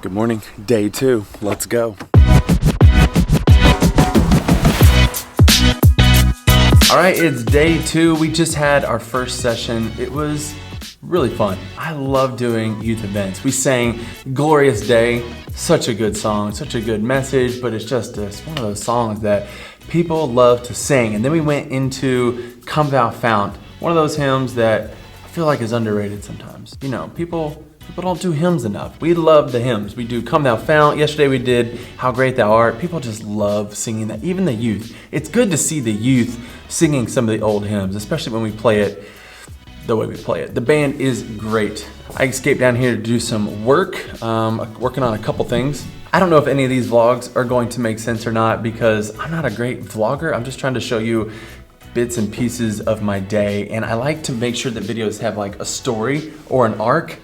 Good morning, day 2, let's go. All right, it's day 2. We just had our first session. It was really fun. I love doing youth events. We sang Glorious Day, such a good song, such a good message, but it's one of those songs that people love to sing. And then we went into Come Thou Fount, one of those hymns that I feel like is underrated sometimes. You know, people don't do hymns enough. We love the hymns. We do Come Thou Fount. Yesterday we did How Great Thou Art. People just love singing that, even the youth. It's good to see the youth singing some of the old hymns, especially when we play it the way we play it. The band is great. I escaped down here to do some work, working on a couple things. I don't know if any of these vlogs are going to make sense or not because I'm not a great vlogger. I'm just trying to show you bits and pieces of my day, and I like to make sure that videos have like a story or an arc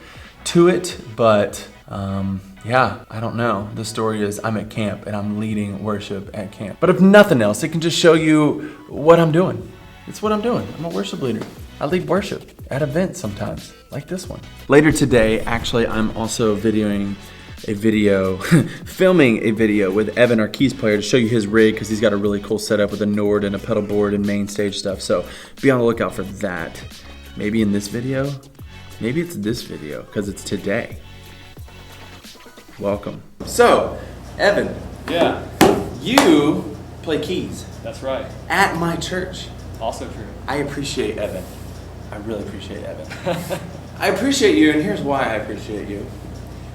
to it, but yeah, I don't know. The story is I'm at camp and I'm leading worship at camp. But if nothing else, it can just show you what I'm doing. It's what I'm doing. I'm a worship leader. I lead worship at events sometimes, like this one. Later today, actually, I'm also filming a video with Evan, our keys player, to show you his rig because he's got a really cool setup with a Nord and a pedal board and main stage stuff. So be on the lookout for that. Maybe in this video. Maybe it's this video, because it's today. Welcome. So, Evan. Yeah. You play keys. That's right. At my church. Also true. I appreciate Evan. I really appreciate Evan. I appreciate you, and here's why I appreciate you.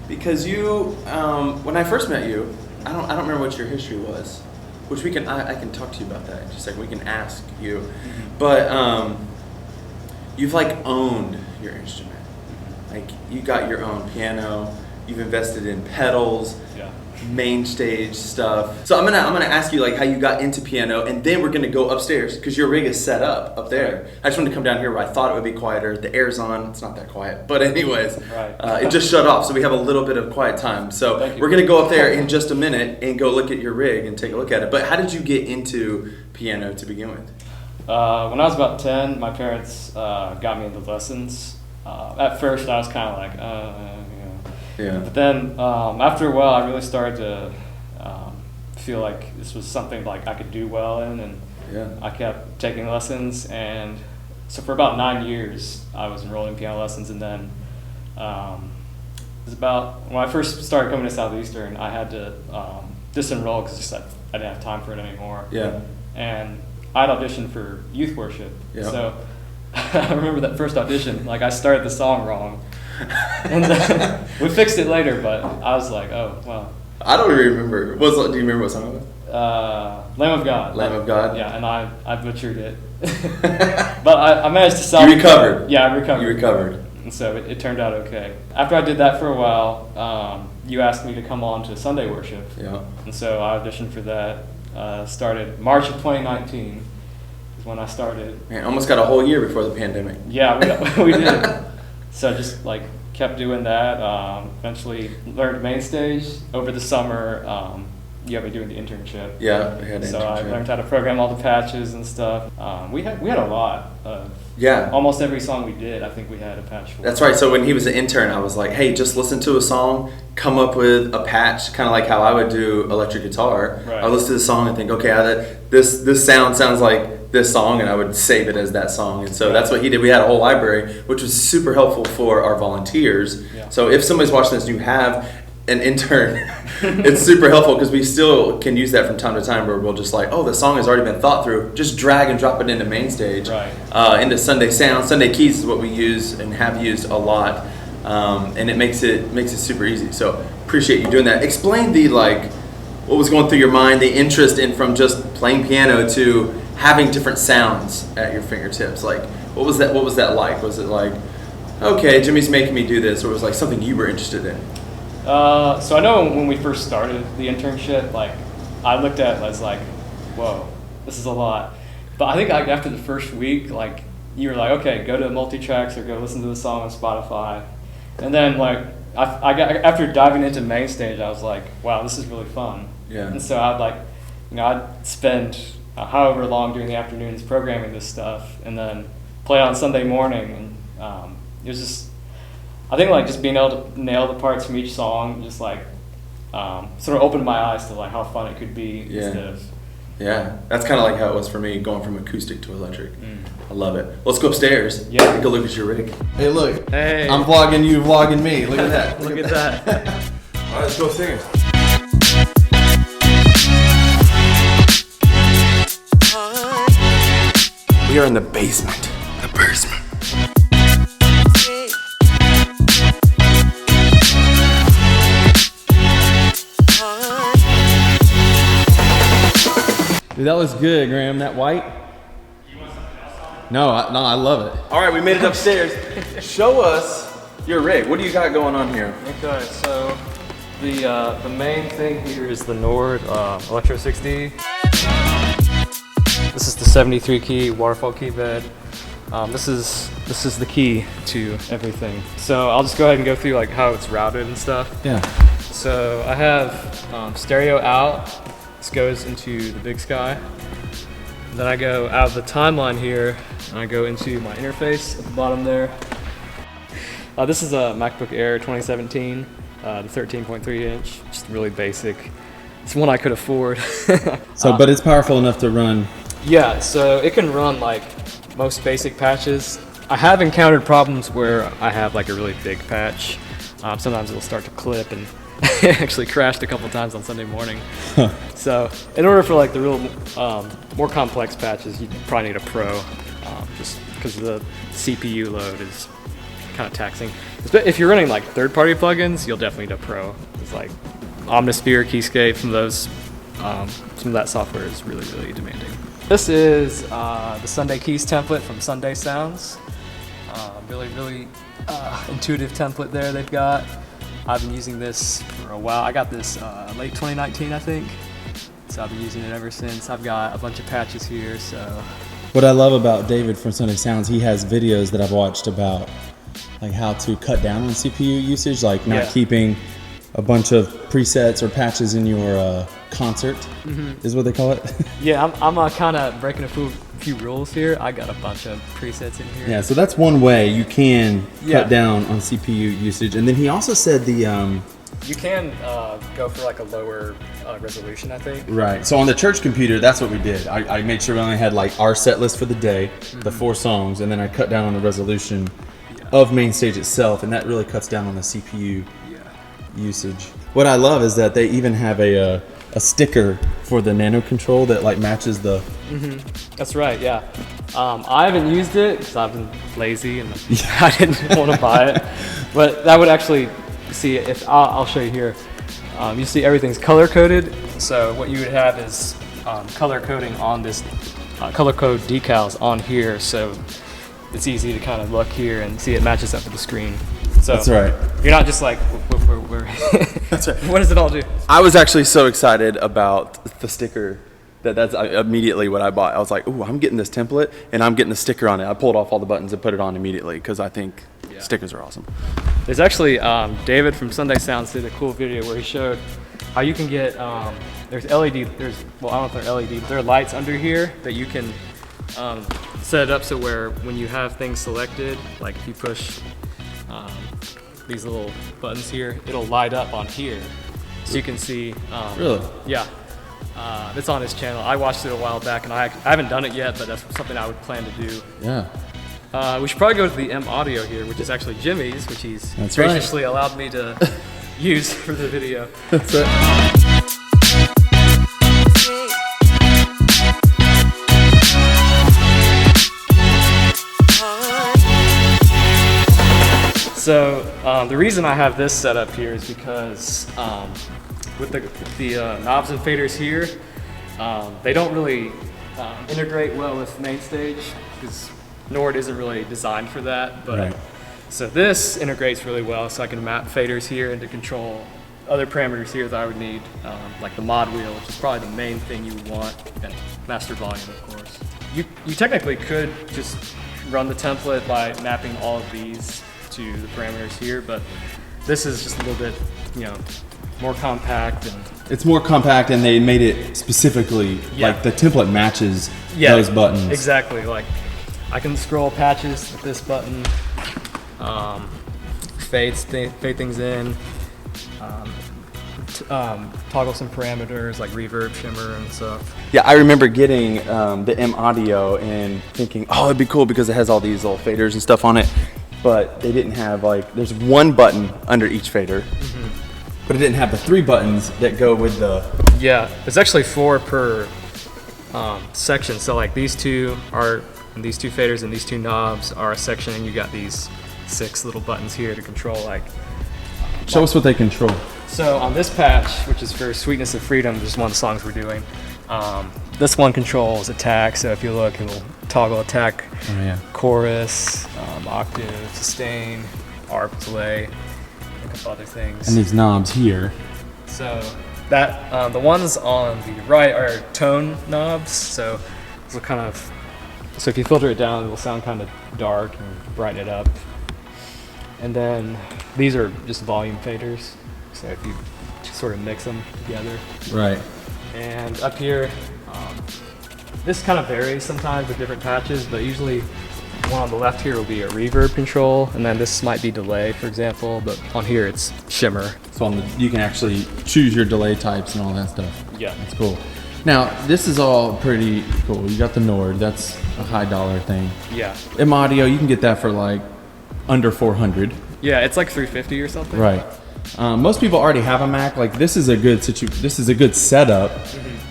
Because you, when I first met you, I don't remember what your history was, which I can talk to you about that in just a second. We can ask you. Mm-hmm. But you've like owned your instrument. Like you got your own piano, you've invested in pedals, main stage stuff. So I'm gonna ask you like how you got into piano, and then we're gonna go upstairs because your rig is set up there. Right. I just wanted to come down here where I thought it would be quieter. The air's on, it's not that quiet, but anyways, right. It just shut off, so we have a little bit of quiet time. So we're gonna go up there in just a minute and go look at your rig and take a look at it. But how did you get into piano to begin with? When I was about 10, my parents got me into lessons. At first, I was kind of like, yeah. But then after a while, I really started to feel like this was something like I could do well in, and I kept taking lessons. And so for about 9 years, I was enrolled in piano lessons. And then it was about when I first started coming to Southeastern, I had to disenroll because I didn't have time for it anymore. Yeah. And I'd auditioned for youth worship. Yeah. So I remember that first audition, like I started the song wrong. And then we fixed it later, but I was like, oh, well. I don't really remember. Do you remember what song it was? Lamb of God. Lamb of God? Yeah, and I butchered it. But I managed to solve it. You recovered? Yeah, I recovered. You recovered. And so it turned out okay. After I did that for a while, you asked me to come on to Sunday worship. Yeah. And so I auditioned for that. Started March of 2019 is when I started. Man, almost got a whole year before the pandemic. Yeah, we did. So just like kept doing that. Eventually learned main stage over the summer. You had me doing the internship. Yeah, we had an internship. So I learned how to program all the patches and stuff. We had a lot of. Yeah. Almost every song we did, I think we had a patch for. That's right. So when he was an intern, I was like, hey, just listen to a song, come up with a patch, kind of like how I would do electric guitar. Right. I would listen to the song and think, okay, this sounds like this song, and I would save it as that song. And so that's what he did. We had a whole library, which was super helpful for our volunteers. Yeah. So if somebody's watching this and you have an intern, it's super helpful because we still can use that from time to time where we'll just like, oh, the song has already been thought through. Just drag and drop it into main stage, into Sunday sound. Sunday keys is what we use and have used a lot, and it makes it super easy. So appreciate you doing that. Explain what was going through your mind, the interest in from just playing piano to having different sounds at your fingertips. Like what was that like? Was it like, okay, Jimmy's making me do this, or was it like something you were interested in? So I know when we first started the internship, like I looked at it as like, whoa, this is a lot. But I think after the first week, like you were like, okay, go to multi-tracks or go listen to the song on Spotify. And then like I got after diving into main stage, I was like, wow, this is really fun. Yeah. And so I'd spend however long during the afternoons programming this stuff, and then play on Sunday morning, and it was just I think like just being able to nail the parts from each song, just like sort of opened my eyes to like how fun it could be instead of. Yeah, that's kind of like how it was for me, going from acoustic to electric. I love it. Let's go upstairs. Yeah. Take a look at your rig. Hey, look. Hey. I'm vlogging you, vlogging me. Look at that. Look at that. All right, let's go upstairs. We are in the basement. The basement. Dude, that was good, Graham. That white. No, I love it. All right, we made it upstairs. Show us your rig. What do you got going on here? Okay, so the main thing here is the Nord Electro 60. This is the 73 key waterfall key bed. This is the key to everything. So I'll just go ahead and go through like how it's routed and stuff. Yeah. So I have stereo out. This goes into the Big Sky. Then I go out of the timeline here, and I go into my interface at the bottom there. This is a MacBook Air 2017, the 13.3 inch, just really basic. It's one I could afford. So, but it's powerful enough to run. Yeah, so it can run like most basic patches. I have encountered problems where I have like a really big patch. Sometimes it'll start to clip, and it actually crashed a couple times on Sunday morning. So in order for like the real more complex patches, you probably need a Pro, just because the CPU load is kind of taxing. If you're running like third-party plugins, you'll definitely need a Pro. It's like Omnisphere, Keyscape, some of that software is really, really demanding. This is the Sunday Keys template from Sunday Sounds. Really, really intuitive template there they've got. I've been using this for a while. I got this late 2019, I think. So I've been using it ever since. I've got a bunch of patches here, so. What I love about David from Sunday Sounds, he has videos that I've watched about like how to cut down on CPU usage, like not keeping a bunch of presets or patches in your concert, is what they call it. Yeah, I'm kind of breaking a few rules here. I got a bunch of presets in here. Yeah, so that's one way you can cut down on CPU usage. And then he also said the you can go for like a lower resolution, I think. right. So on the church computer, that's what we did. I made sure we only had like our set list for the day, the 4 songs, and then I cut down on the resolution of main stage itself, and that really cuts down on the CPU usage. What I love is that they even have a sticker for the nano control that like matches the. That's right. Yeah. I haven't used it because I've been lazy and I didn't want to buy it. But that would actually see if I'll show you here. You see everything's color coded. So what you would have is color coding on this color code decals on here. So it's easy to kind of look here and see it matches up to the screen. So That's right. You're not just like, where That's right. what does it all do? I was actually so excited about the sticker that's immediately what I bought. I was like, ooh, I'm getting this template and I'm getting the sticker on it. I pulled off all the buttons and put it on immediately because I think stickers are awesome. There's actually, David from Sunday Sounds did a cool video where he showed how you can get, there's LED, well, I don't know if they're LED, but there are lights under here that you can set it up so where when you have things selected, like if you push these little buttons here, it'll light up on here. So you can see. Really? Yeah. It's on his channel. I watched it a while back, and I haven't done it yet, but that's something I would plan to do. Yeah. We should probably go to the M Audio here, which is actually Jimmy's, which he's That's graciously allowed me to use for the video. That's right. So the reason I have this set up here is because with the knobs and faders here, they don't really integrate well with MainStage because Nord isn't really designed for that. But so this integrates really well, so I can map faders here and to control other parameters here that I would need, like the mod wheel, which is probably the main thing you would want, and master volume, of course. You technically could just run the template by mapping all of these to the parameters here, but this is just a little bit, more compact. And It's more compact, and they made it specifically like the template matches those buttons. Exactly. Like I can scroll patches with this button. fade things in, toggle some parameters like reverb, shimmer, and stuff. Yeah, I remember getting the M Audio and thinking, oh, it'd be cool because it has all these little faders and stuff on it. But they didn't have there's one button under each fader, but it didn't have the 3 buttons that go with the. Yeah, there's actually 4 per section. So like these 2 are, and these 2 faders and these 2 knobs are a section, and you got these 6 little buttons here to control like. Show us what they control. So on this patch, which is for Sweetness of Freedom, which is one of the songs we're doing, this one controls attack. So if you look, it'll toggle attack, chorus, octave, sustain, arp, delay, a couple other things. And these knobs here. So that the ones on the right are tone knobs. So it'll kind of, so if you filter it down, it will sound kind of dark and brighten it up. And then these are just volume faders. So if you sort of mix them together. Right. And up here, this kind of varies sometimes with different patches, but usually one on the left here will be a reverb control, and then this might be delay, for example, but on here it's shimmer. So you can actually choose your delay types and all that stuff. Yeah. That's cool. Now, this is all pretty cool. You got the Nord. That's a high dollar thing. Yeah. M Audio, you can get that for like under 400. Yeah, it's like 350 or something. Right. Most people already have a Mac. Like this is a good this is a good setup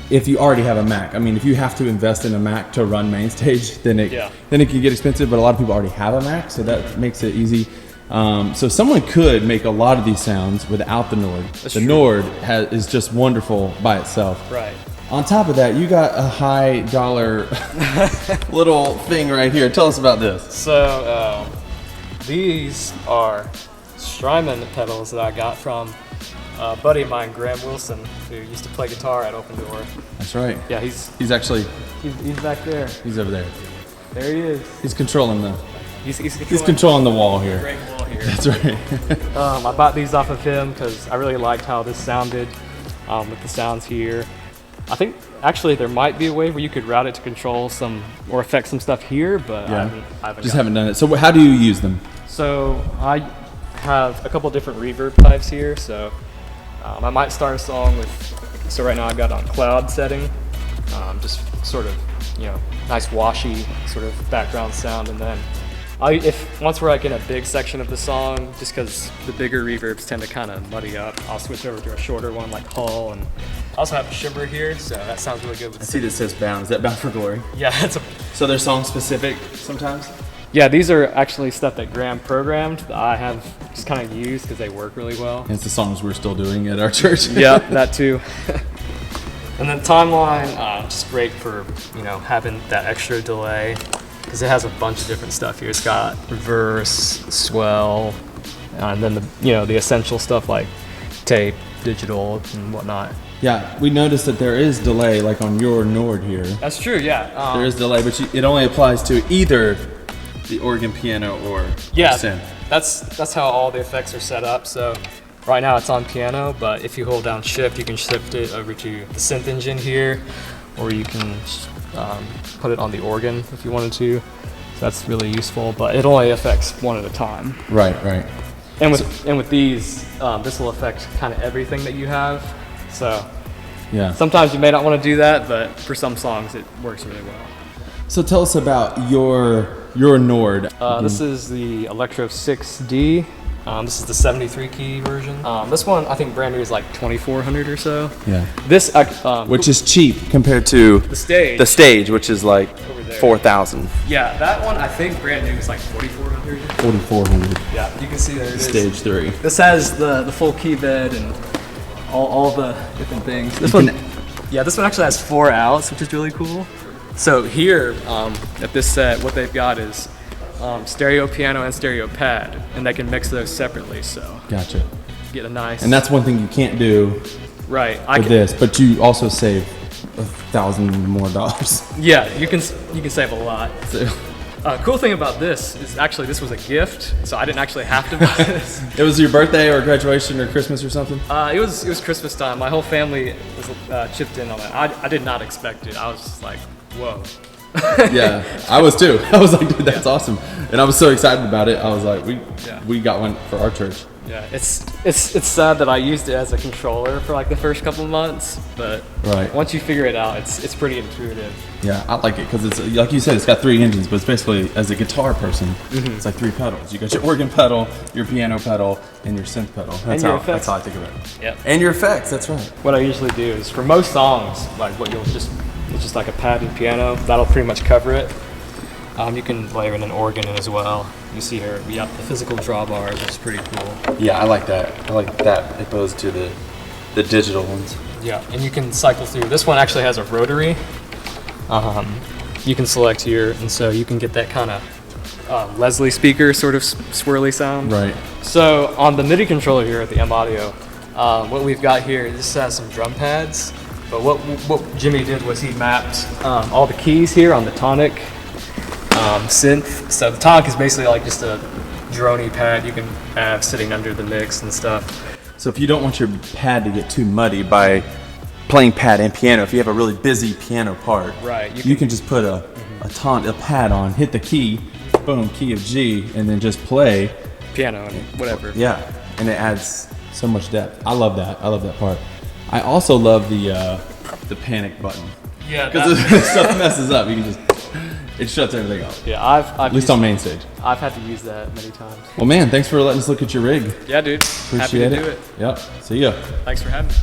if you already have a Mac. I mean, if you have to invest in a Mac to run MainStage, then it can get expensive. But a lot of people already have a Mac, so that makes it easy. So someone could make a lot of these sounds without the Nord. The Nord is just wonderful by itself. Right. On top of that, you got a high dollar little thing right here. Tell us about this. So these are Strymon pedals that I got from a buddy of mine, Graham Wilson, who used to play guitar at Open Door. That's right. Yeah, he's actually he's back there. He's over there. There he is. He's controlling He's controlling the wall here. Great wall here. That's right. I bought these off of him because I really liked how this sounded with the sounds here. I think actually there might be a way where you could route it to control some or affect some stuff here, but I haven't done it. So how do you use them? So I have a couple different reverb types here. So I might start a song with, so right now I've got it on cloud setting, just sort of, nice washy sort of background sound. And then once we're like in a big section of the song, just because the bigger reverbs tend to kind of muddy up, I'll switch over to a shorter one like Hull. And I also have a shimmer here, so that sounds really good with I see this says Bound. Is that Bound for Glory? Yeah, So they're song specific sometimes? Yeah, these are actually stuff that Graham programmed that I have just kind of used because they work really well. And it's the songs we're still doing at our church. Yeah, that too. And then timeline, just great for having that extra delay because it has a bunch of different stuff here. It's got reverse, swell, and then the essential stuff like tape, digital, and whatnot. Yeah, we noticed that there is delay, like on your Nord here. That's true. Yeah, there is delay, but it only applies to either the organ, piano, or synth. That's how all the effects are set up. So right now it's on piano, but if you hold down shift, you can shift it over to the synth engine here, or you can put it on the organ if you wanted to. So that's really useful, but it only affects one at a time. Right. And with these, this will affect kind of everything that you have. So yeah, sometimes you may not want to do that, but for some songs it works really well. So tell us about your Nord. This is the Electro 6D. This is the 73 key version. This one I think brand new is like 2,400 or so. Yeah. This which is cheap compared to the stage. The stage, which is like 4,000. Yeah, that one I think brand new is like 4,400. 4,400. Yeah, you can see there it is. Stage 3. This has the full key bed and all the different things. This one actually has 4 outs, which is really cool. So here at this set, what they've got is stereo piano and stereo pad, and they can mix those separately. So gotcha. Get a nice. And that's one thing you can't do. Right. This, but you also save $1,000 more. Yeah, you can save a lot. So. Cool thing about this is actually this was a gift, so I didn't actually have to buy this. It was your birthday or graduation or Christmas or something? It was Christmas time. My whole family was chipped in on that. I did not expect it. I was just like, whoa. Yeah, I was too. I was like, dude, that's awesome. And I was so excited about it. I was like, we got one for our church. Yeah, it's sad that I used it as a controller for like the first couple of months, but once you figure it out, it's pretty intuitive. Yeah, I like it because it's like you said, it's got 3 engines, but it's basically, as a guitar person, it's like 3 pedals. You got your organ pedal, your piano pedal, and your synth pedal. That's how I think of it. Yeah. And your effects, that's right. What I usually do is for most songs, like it's just like a pad and piano. That'll pretty much cover it. You can layer in an organ in as well. You see here, we got the physical drawbars, which is pretty cool. Yeah, I like that. I like that opposed to the digital ones. Yeah, and you can cycle through. This one actually has a rotary. You can select here, and so you can get that kind of Leslie speaker sort of swirly sound. Right. So on the MIDI controller here at the M Audio, what we've got here, this has some drum pads. But what Jimmy did was he mapped all the keys here on the tonic synth. So the tonic is basically like just a droney pad you can have sitting under the mix and stuff. So if you don't want your pad to get too muddy by playing pad and piano, if you have a really busy piano part, you can just put a pad on, hit the key, boom, key of G, and then just play piano and whatever. Yeah, and it adds so much depth. I love that. I love that part. I also love the panic button. Yeah, because if stuff messes up, you can just it shuts everything off. Yeah, I've at least on main stage. I've had to use that many times. Well, man, thanks for letting us look at your rig. Yeah, dude. Appreciate Happy to do it. Yep. See ya. Thanks for having me.